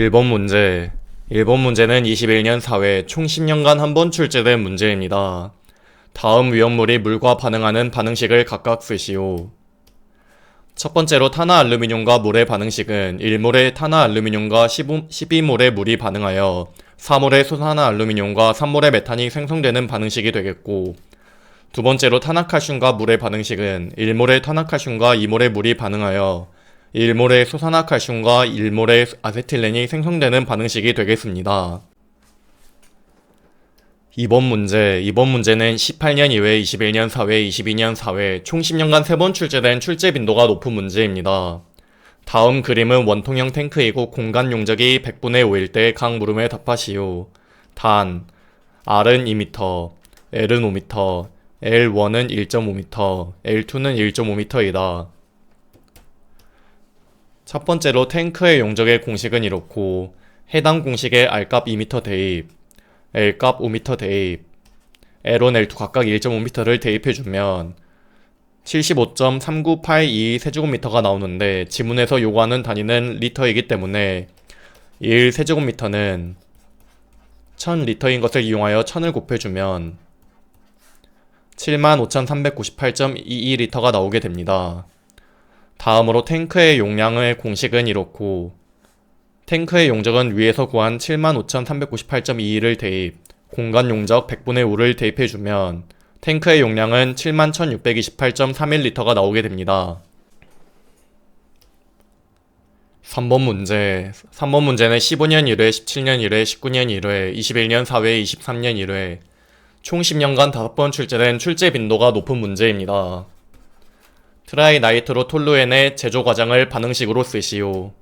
1번 문제. 1번 문제는 21년 4회 총 10년간 한 번 출제된 문제입니다. 다음 위험물이 물과 반응하는 반응식을 각각 쓰시오. 첫 번째로 탄화알루미늄과 물의 반응식은 1몰의 탄화알루미늄과 12몰의 물이 반응하여 4몰의 수산화알루미늄과 3몰의 메탄이 생성되는 반응식이 되겠고, 두 번째로 탄화칼슘과 물의 반응식은 1몰의 탄화칼슘과 2몰의 물이 반응하여 1몰의 수산화칼슘과 1몰의 아세틸렌이 생성되는 반응식이 되겠습니다. 2번 문제는 18년 2회, 21년 4회, 22년 4회 총 10년간 3번 출제된 출제 빈도가 높은 문제입니다. 다음 그림은 원통형 탱크이고 공간 용적이 100분의 5일 때 각 물음에 답하시오. 단, R은 2m, L은 5m, L1은 1.5m, L2는 1.5m이다. 첫 번째로 탱크의 용적의 공식은 이렇고, 해당 공식에 R값 2m 대입, L값 5m 대입, L1, L2 각각 1.5m를 대입해주면 75.39822 세제곱미터가 나오는데, 지문에서 요구하는 단위는 리터이기 때문에 1 세제곱미터는 1000리터인 것을 이용하여 1000을 곱해주면 75,398.22리터가 나오게 됩니다. 다음으로 탱크의 용량의 공식은 이렇고, 탱크의 용적은 위에서 구한 75,398.22를 대입, 공간 용적 100분의 5를 대입해주면 탱크의 용량은 71,628.31리터가 나오게 됩니다. 3번 문제는 15년 1회, 17년 1회, 19년 1회, 21년 4회, 23년 1회 총 10년간 5번 출제된 출제 빈도가 높은 문제입니다. 트라이나이트로 톨루엔의 제조 과정을 반응식으로 쓰시오.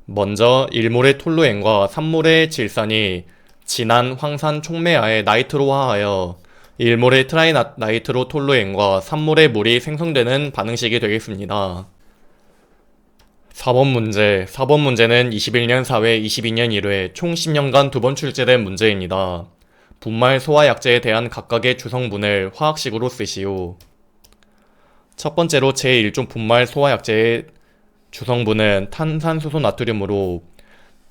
먼저 1몰의 톨루엔과 3몰의 질산이 진한 황산 촉매하에 나이트로화하여 1몰의 트라이나이트로 톨루엔과 3몰의 물이 생성되는 반응식이 되겠습니다. 4번 문제는 21년 4회, 22년 1회 총 10년간 2번 출제된 문제입니다. 분말 소화약제에 대한 각각의 주성분을 화학식으로 쓰시오. 첫 번째로 제1종 분말 소화약제의 주성분은 탄산수소 나트륨으로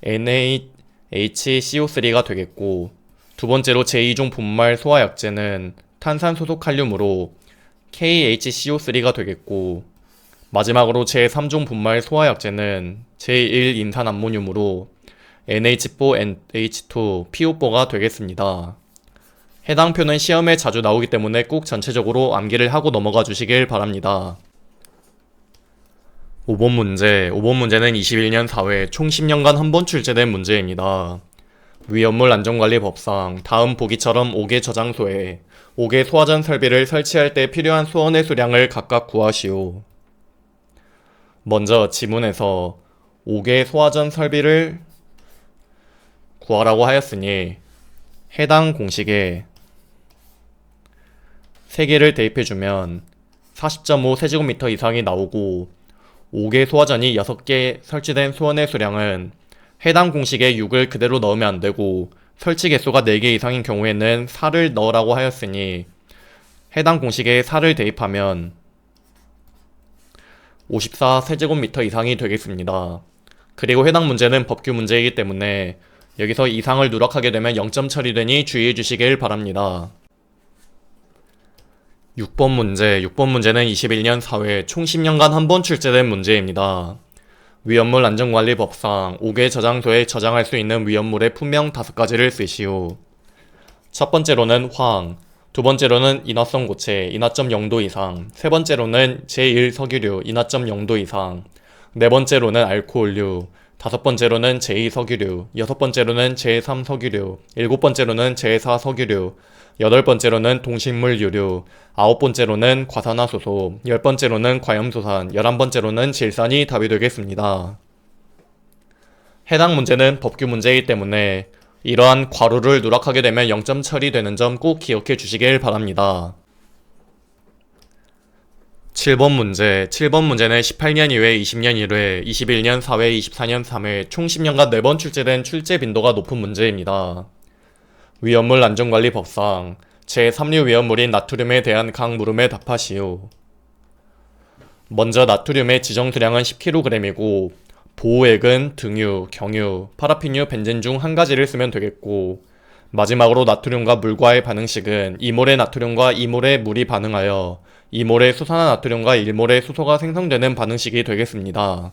NaHCO3가 되겠고, 두 번째로 제2종 분말 소화약제는 탄산수소 칼륨으로 KHCO3가 되겠고, 마지막으로 제3종 분말 소화약제는 제1인산암모늄으로 NH4NH2PO4가 되겠습니다. 해당 표는 시험에 자주 나오기 때문에 꼭 전체적으로 암기를 하고 넘어가 주시길 바랍니다. 5번 문제는 21년 4회 총 10년간 한 번 출제된 문제입니다. 위험물 안전관리법상 다음 보기처럼 5개 저장소에 5개 소화전 설비를 설치할 때 필요한 수원의 수량을 각각 구하시오. 먼저 지문에서 5개 소화전 설비를 구하라고 하였으니 해당 공식에 3개를 대입해주면 40.5 세제곱미터 이상이 나오고, 5개 소화전이 6개 설치된 수원의 수량은 해당 공식에 6을 그대로 넣으면 안되고 설치 개수가 4개 이상인 경우에는 4를 넣으라고 하였으니 해당 공식에 4를 대입하면 54 세제곱미터 이상이 되겠습니다. 그리고 해당 문제는 법규 문제이기 때문에 여기서 이상을 누락하게 되면 0점 처리되니 주의해 주시길 바랍니다. 6번 문제는 21년 4회 총 10년간 한 번 출제된 문제입니다. 위험물 안전관리법상 5개 저장소에 저장할 수 있는 위험물의 품명 5가지를 쓰시오. 첫 번째로는 황, 두 번째로는 인화성 고체, 인화점 0도 이상, 세 번째로는 제1석유류, 인화점 0도 이상, 네 번째로는 알코올류, 다섯 번째로는 제2석유류, 여섯 번째로는 제3석유류, 일곱 번째로는 제4석유류, 여덟 번째로는 동식물 유류, 아홉 번째로는 과산화수소, 열 번째로는 과염소산, 11번째로는 질산이 답이 되겠습니다. 해당 문제는 법규 문제이기 때문에 이러한 괄호를 누락하게 되면 0점 처리되는 점 꼭 기억해 주시길 바랍니다. 7번 문제는 18년 2회, 20년 1회, 21년 4회, 24년 3회 총 10년간 4번 출제된 출제 빈도가 높은 문제입니다. 위험물 안전관리법상 제3류 위험물인 나트륨에 대한 각 물음에 답하시오. 먼저 나트륨의 지정수량은 10kg이고 보호액은 등유, 경유, 파라핀유, 벤젠 중 한 가지를 쓰면 되겠고, 마지막으로 나트륨과 물과의 반응식은 2몰의 나트륨과 2몰의 물이 반응하여 2몰의 수산화나트륨과 1몰의 수소가 생성되는 반응식이 되겠습니다.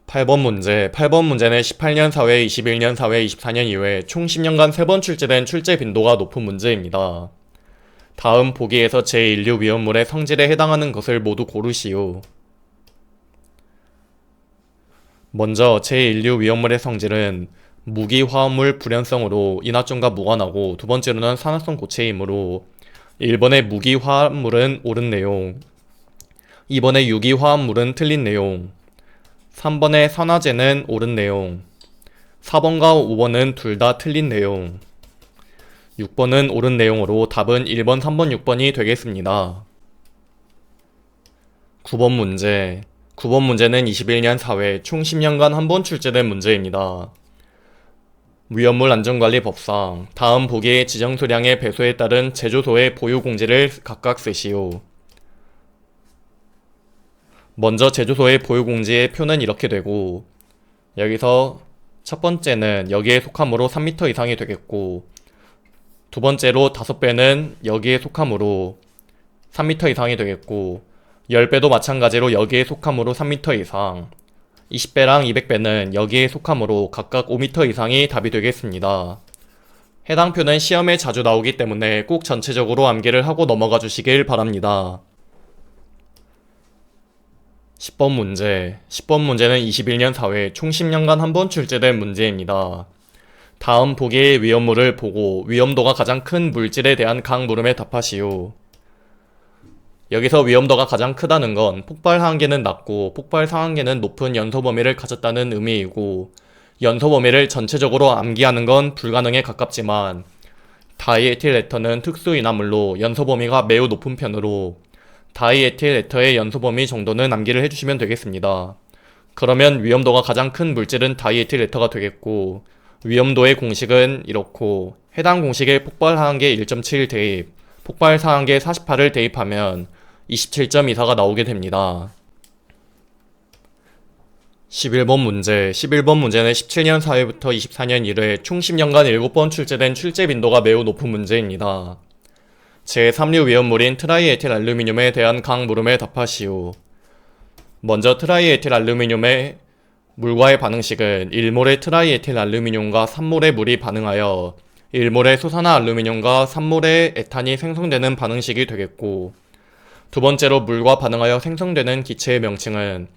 8번 문제. 8번 문제는 18년 4회, 21년 4회, 24년 2회 총 10년간 3번 출제된 출제 빈도가 높은 문제입니다. 다음 보기에서 제1류 위험물의 성질에 해당하는 것을 모두 고르시오. 먼저 제1류 위험물의 성질은 무기화합물 불연성으로 인화점과 무관하고, 두 번째로는 산화성 고체이므로 1번의 무기화합물은 옳은 내용, 2번의 유기화합물은 틀린 내용, 3번의 산화제는 옳은 내용, 4번과 5번은 둘 다 틀린 내용, 6번은 옳은 내용으로 답은 1번, 3번, 6번이 되겠습니다. 9번 문제. 9번 문제는 21년 4회 총 10년간 한 번 출제된 문제입니다. 위험물 안전관리 법상 다음 보기의 지정수량의 배수에 따른 제조소의 보유 공지를 각각 쓰시오. 먼저 제조소의 보유 공지의 표는 이렇게 되고, 여기서 첫 번째는 여기에 속함으로 3m 이상이 되겠고, 두 번째로 5배는 여기에 속함으로 3m 이상이 되겠고, 10배도 마찬가지로 여기에 속함으로 3m 이상, 20배랑 200배는 여기에 속함으로 각각 5m 이상이 답이 되겠습니다. 해당 표는 시험에 자주 나오기 때문에 꼭 전체적으로 암기를 하고 넘어가 주시길 바랍니다. 10번 문제. 10번 문제는 21년 4회 총 10년간 한 번 출제된 문제입니다. 다음 보기의 위험물을 보고 위험도가 가장 큰 물질에 대한 각 물음에 답하시오. 여기서 위험도가 가장 크다는 건 폭발 하한계는 낮고 폭발 상한계는 높은 연소 범위를 가졌다는 의미이고, 연소 범위를 전체적으로 암기하는 건 불가능에 가깝지만 다이에틸 에터는 특수 인화물로 연소 범위가 매우 높은 편으로 다이에틸 에터의 연소 범위 정도는 암기를 해주시면 되겠습니다. 그러면 위험도가 가장 큰 물질은 다이에틸 에터가 되겠고, 위험도의 공식은 이렇고, 해당 공식에 폭발 하한계 1.7 대입, 폭발 상한계 48을 대입하면 27.24가 나오게 됩니다. 11번 문제. 11번 문제는 17년 4회부터 24년 1회 총 10년간 7번 출제된 출제 빈도가 매우 높은 문제입니다. 제3류 위험물인 트라이에틸 알루미늄에 대한 각 물음에 답하시오. 먼저 트라이에틸 알루미늄의 물과의 반응식은 1몰의 트라이에틸 알루미늄과 3몰의 물이 반응하여 1몰의 수산화 알루미늄과 3몰의 에탄이 생성되는 반응식이 되겠고, 두 번째로 물과 반응하여 생성되는 기체의 명칭은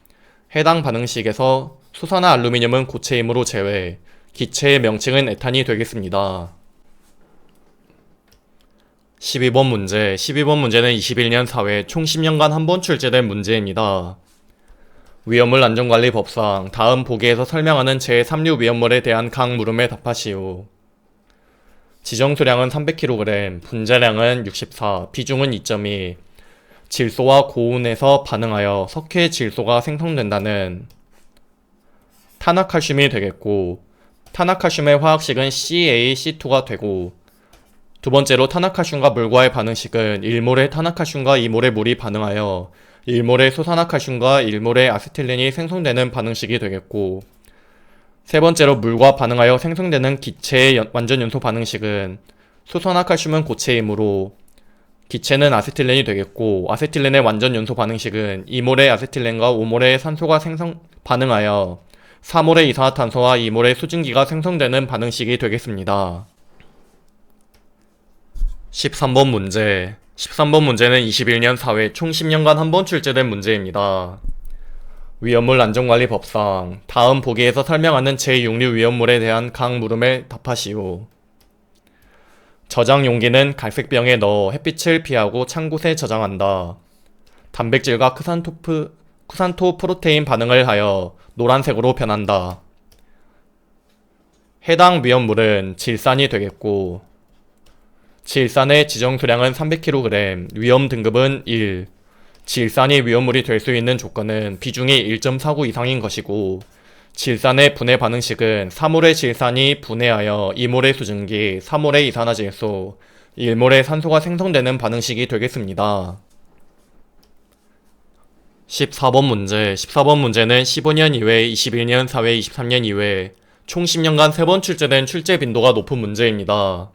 해당 반응식에서 수산화 알루미늄은 고체이므로 제외, 기체의 명칭은 에탄이 되겠습니다. 12번 문제. 12번 문제는 21년 4회 총 10년간 한 번 출제된 문제입니다. 위험물 안전관리 법상 다음 보기에서 설명하는 제3류 위험물에 대한 각 물음에 답하시오. 지정수량은 300kg, 분자량은 64, 비중은 2.2, 질소와 고온에서 반응하여 석회 질소가 생성된다는 탄화칼슘이 되겠고, 탄화칼슘의 화학식은 CaC2가 되고, 두 번째로 탄화칼슘과 물과의 반응식은 1몰의 탄화칼슘과 2몰의 물이 반응하여 1몰의 수산화칼슘과 1몰의 아세틸렌이 생성되는 반응식이 되겠고, 세 번째로 물과 반응하여 생성되는 기체의 완전연소 반응식은 수산화칼슘은 고체이므로 기체는 아세틸렌이 되겠고, 아세틸렌의 완전연소 반응식은 2몰의 아세틸렌과 5몰의 산소가 반응하여 4몰의 이산화탄소와 2몰의 수증기가 생성되는 반응식이 되겠습니다. 13번 문제. 13번 문제는 21년 4회 총 10년간 한 번 출제된 문제입니다. 위험물 안전관리 법상 다음 보기에서 설명하는 제6류 위험물에 대한 각 물음에 답하시오. 저장 용기는 갈색병에 넣어 햇빛을 피하고 찬 곳에 저장한다. 단백질과 크산토 프로테인 반응을 하여 노란색으로 변한다. 해당 위험물은 질산이 되겠고, 질산의 지정수량은 300kg, 위험 등급은 1, 질산이 위험물이 될 수 있는 조건은 비중이 1.49 이상인 것이고, 질산의 분해 반응식은 3몰의 질산이 분해하여 2몰의 수증기, 3몰의 이산화질소, 1몰의 산소가 생성되는 반응식이 되겠습니다. 14번 문제. 14번 문제는 15년 이외, 21년 사회, 23년 이외 총 10년간 3번 출제된 출제 빈도가 높은 문제입니다.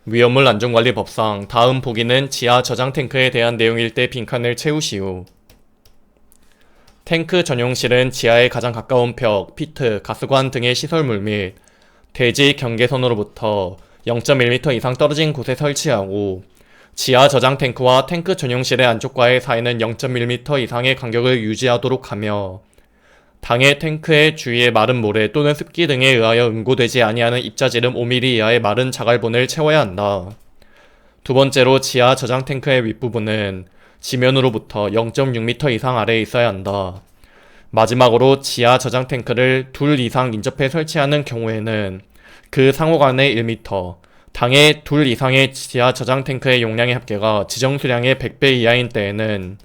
위험물 안전관리법상 다음 보기는 지하 저장 탱크에 대한 내용일 때 빈칸을 채우시오. 탱크 전용실은 지하에 가장 가까운 벽, 피트, 가스관 등의 시설물 및 대지 경계선으로부터 0.1m 이상 떨어진 곳에 설치하고 지하 저장 탱크와 탱크 전용실의 안쪽과의 사이는 0.1m 이상의 간격을 유지하도록 하며 당해 탱크의 주위에 마른 모래 또는 습기 등에 의하여 응고되지 아니하는 입자지름 5mm 이하의 마른 자갈본을 채워야 한다. 두 번째로 지하 저장 탱크의 윗부분은 지면으로부터 0.6m 이상 아래에 있어야 한다. 마지막으로 지하 저장 탱크를 둘 이상 인접해 설치하는 경우에는 그 상호간의 1m, 당해 둘 이상의 지하 저장 탱크의 용량의 합계가 지정 수량의 100배 이하인 때에는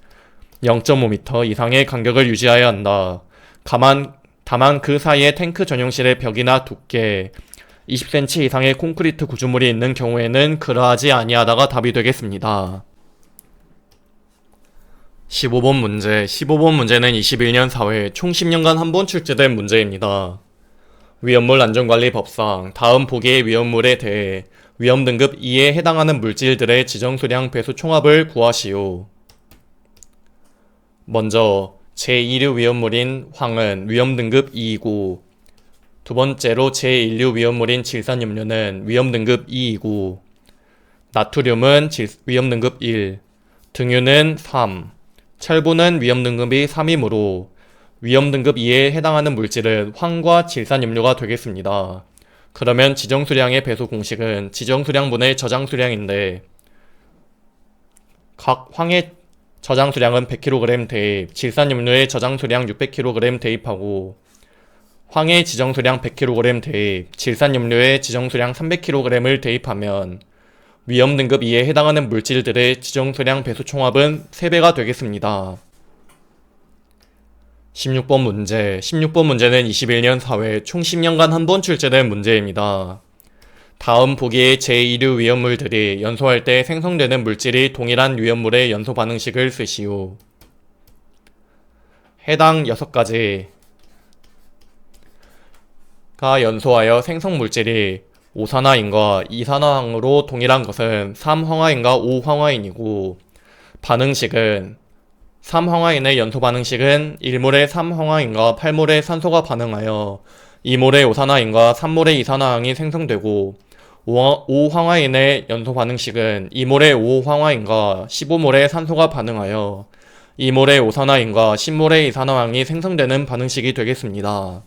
0.5m 이상의 간격을 유지해야 한다. 다만 그 사이에 탱크 전용실의 벽이나 두께 20cm 이상의 콘크리트 구조물이 있는 경우에는 그러하지 아니하다가 답이 되겠습니다. 15번 문제. 15번 문제는 21년 사회 총 10년간 한 번 출제된 문제입니다. 위험물 안전관리법상 다음 보기의 위험물에 대해 위험등급 2에 해당하는 물질들의 지정수량 배수 총합을 구하시오. 먼저 제2류 위험물인 황은 위험등급 2이고 두 번째로 제1류 위험물인 질산염료는 위험등급 2이고 나트륨은 위험등급 1, 등유는 3, 철분은 위험등급이 3이므로 위험등급 2에 해당하는 물질은 황과 질산염료가 되겠습니다. 그러면 지정수량의 배수 공식은 지정수량분의 저장수량인데 각 황의 저장수량은 100kg 대입, 질산염료의 저장수량 600kg 대입하고 황의 지정수량 100kg 대입, 질산염료의 지정수량 300kg을 대입하면 위험등급 2에 해당하는 물질들의 지정수량 배수 총합은 3배가 되겠습니다. 16번 문제. 16번 문제는 21년 사회 총 10년간 한 번 출제된 문제입니다. 다음 보기의 제2류 위험물들이 연소할 때 생성되는 물질이 동일한 위험물의 연소 반응식을 쓰시오. 해당 6가지가 연소하여 생성 물질이 5산화인과 2산화항으로 동일한 것은 3황화인과 5황화인이고 반응식은 3황화인의 연소 반응식은 1몰의 3황화인과 8몰의 산소가 반응하여 2몰의 5산화인과 3몰의 2산화항이 생성되고 5황화인의 연소 반응식은 2몰의 5황화인과 15몰의 산소가 반응하여 2몰의 5산화인과 10몰의 2산화항이 생성되는 반응식이 되겠습니다.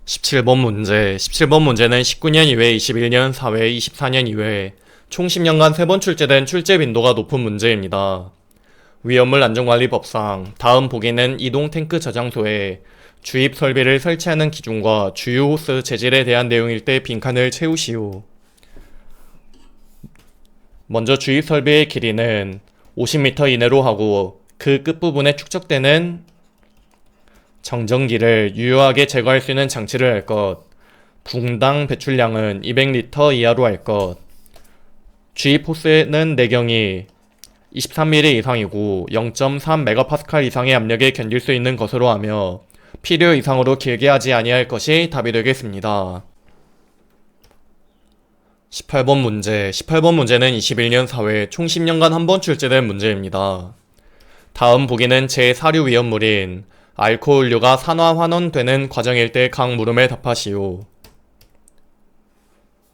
17번 문제. 17번 문제는 19년 이외, 21년 사회, 24년 이외 총 10년간 3번 출제된 출제 빈도가 높은 문제입니다. 위험물 안전관리법상 다음 보기는 이동 탱크 저장소에 주입 설비를 설치하는 기준과 주유 호스 재질에 대한 내용일 때 빈칸을 채우시오. 먼저 주입 설비의 길이는 50m 이내로 하고 그 끝부분에 축적되는 정전기를 유효하게 제거할 수 있는 장치를 할 것, 분당 배출량은 200L 이하로 할 것, 주입 호스는 내경이 23mm 이상이고 0.3MPa 이상의 압력에 견딜 수 있는 것으로 하며 필요 이상으로 길게 하지 아니할 것이 답이 되겠습니다. 18번 문제. 18번 문제는 21년 사회 총 10년간 한 번 출제된 문제입니다. 다음 보기는 제4류 위험물인 알코올류가 산화 환원되는 과정일 때 각 물음에 답하시오.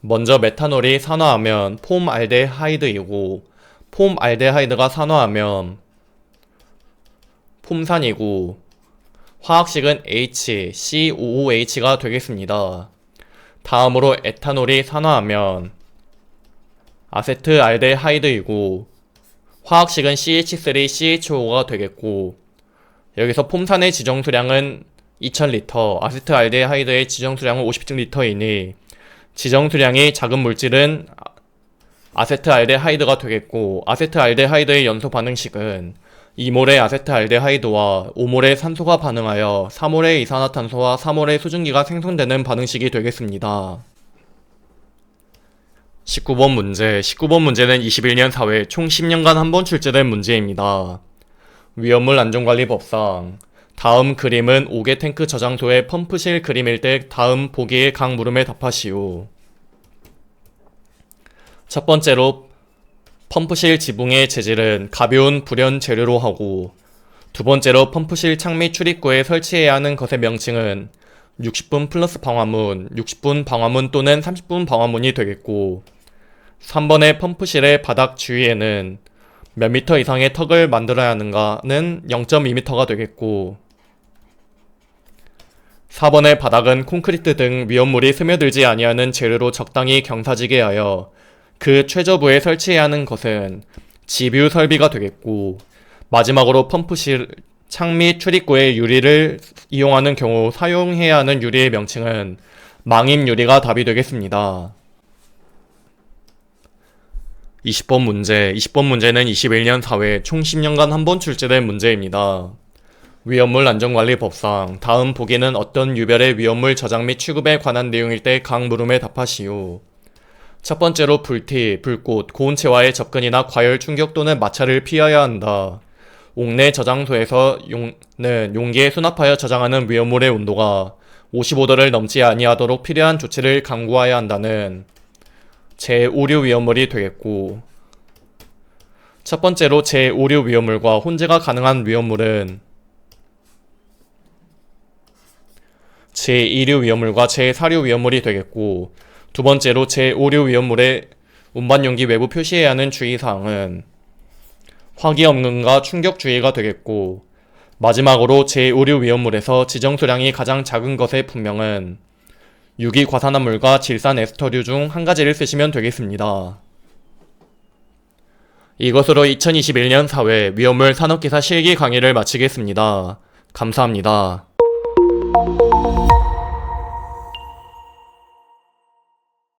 먼저 메탄올이 산화하면 폼알데하이드이고 폼알데하이드가 산화하면 폼산이고 화학식은 HCOOH가 되겠습니다. 다음으로 에탄올이 산화하면 아세트알데하이드이고 화학식은 CH3CHO가 되겠고 여기서 폼산의 지정수량은 2000L, 아세트알데하이드의 지정수량은 50L이니 지정수량이 작은 물질은 아세트알데하이드가 되겠고 아세트알데하이드의 연소 반응식은 2몰의 아세트알데하이드와 5몰의 산소가 반응하여 4몰의 이산화탄소와 4몰의 수증기가 생성되는 반응식이 되겠습니다. 19번 문제. 19번 문제는 21년 4회 총 10년간 한 번 출제된 문제입니다. 위험물 안전관리법상 다음 그림은 5개 탱크 저장소의 펌프실 그림일 때 다음 보기의 각 물음에 답하시오. 첫 번째로 펌프실 지붕의 재질은 가벼운 불연 재료로 하고, 두 번째로 펌프실 창 및 출입구에 설치해야 하는 것의 명칭은 60분 플러스 방화문, 60분 방화문 또는 30분 방화문이 되겠고, 3번의 펌프실의 바닥 주위에는 몇 미터 이상의 턱을 만들어야 하는가는 0.2m가 되겠고, 4번의 바닥은 콘크리트 등 위험물이 스며들지 아니하는 재료로 적당히 경사지게 하여 그 최저부에 설치해야 하는 것은 지뷰 설비가 되겠고, 마지막으로 펌프실 창 및 출입구의 유리를 이용하는 경우 사용해야 하는 유리의 명칭은 망임 유리가 답이 되겠습니다. 20번 문제. 20번 문제는 21년 4회 총 10년간 한 번 출제된 문제입니다. 위험물 안전관리법상 다음 보기는 어떤 유별의 위험물 저장 및 취급에 관한 내용일 때 각 물음에 답하시오. 첫 번째로 불티, 불꽃, 고온체와의 접근이나 과열 충격 또는 마찰을 피하여야 한다. 옥내 저장소에서는 용기에 수납하여 저장하는 위험물의 온도가 55도를 넘지 아니하도록 필요한 조치를 강구하여야 한다는 제5류 위험물이 되겠고, 첫 번째로 제5류 위험물과 혼재가 가능한 위험물은 제2류 위험물과 제4류 위험물이 되겠고, 두 번째로 제5류 위험물의 운반용기 외부 표시해야 하는 주의사항은 화기염근과 충격주의가 되겠고, 마지막으로 제5류 위험물에서 지정수량이 가장 작은 것의 분명은 유기과산화물과 질산 에스터류 중 한 가지를 쓰시면 되겠습니다. 이것으로 2021년 4회 위험물 산업기사 실기 강의를 마치겠습니다. 감사합니다.